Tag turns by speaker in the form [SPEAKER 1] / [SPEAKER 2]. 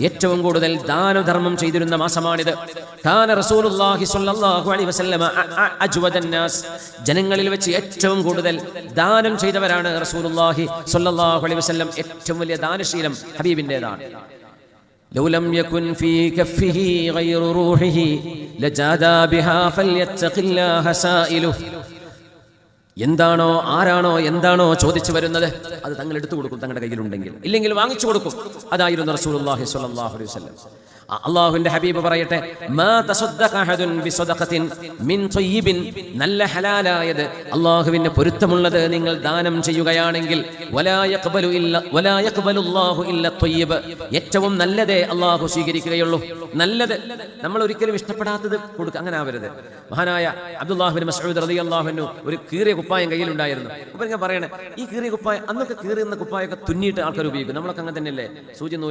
[SPEAKER 1] ഏറ്റവും കൂടുതൽ ദാനധർമ്മം ചെയ്തിരുന്ന മാസമാണിത്. കാന റസൂലുള്ളാഹി സ്വല്ലല്ലാഹു അലൈഹി വസല്ലമ അജ്വദൻ നാസ്, ജനങ്ങളിൽ വെച്ച് ഏറ്റവും കൂടുതൽ ദാനം ചെയ്തവരാണ് റസൂലുള്ളാഹി സ്വല്ലല്ലാഹു അലൈഹി വസല്ലം. ഏറ്റവും വലിയ ദാനശീലം ഹബീബിന്റേതാണ്. ലൗ ലം യകുൻ ഫീ കഫിഹി ഗൈറു റൂഹിഹി ലജാദാ ബിഹാ ഫൽയത്തഖില്ലാഹ സായിലുഹു. എന്താണോ ആരാണോ എന്താണോ ചോദിച്ചു വരുന്നത് അത് തങ്ങൾ എടുത്തു കൊടുക്കും, തങ്ങളുടെ കയ്യിലുണ്ടെങ്കിൽ. ഇല്ലെങ്കിൽ വാങ്ങിച്ചു കൊടുക്കും. അതായിരുന്നു റസൂലുള്ളാഹി സ്വല്ലല്ലാഹു അലൈഹി വസല്ലം. അല്ലാഹുവിന്റെ ഹബീബ് പറയട്ടെ, മാ തസദ്ദഖ അഹദുൻ ബിസദഖത്തിൻ മിൻ ത്വയ്യിബിൻ, നല്ല ഹലാലായത് അല്ലാഹുവിന് പൊരുത്തമുള്ളത് നിങ്ങൾ ദാനം ചെയ്യുകയാണെങ്കിൽ വലാ യഖ്ബലുല്ലാഹു ഇല്ല ത്വയ്യിബ്, ഏറ്റവും നല്ലതേ അല്ലാഹു സ്വീകരിക്കുകയുള്ളൂ. നല്ലത് നമ്മൾ ഒരിക്കലും ഇഷ്ടപ്പെടാത്തത് കൊടുക്കുക, അങ്ങനെ ആവരുത്. മഹാനായ അബ്ദുല്ലാഹ് ബിൻ മസ്ഊദ് റളിയല്ലാഹു അൻഹു ഒരു കീറിയ കുപ്പായം കയ്യിലുണ്ടായിരുന്നു. അപ്പോൾ ഞാൻ പറയണേ, ഈ കീറിയ കുപ്പായം, അന്നൊക്കെ കീറിയുന്ന കുപ്പായൊക്കെ തുന്നിയിട്ട് ആൾക്കാർ ഉപയോഗിക്കും. നമ്മളൊക്കെ അങ്ങനെ തന്നെയല്ലേ, സൂചി നൂല്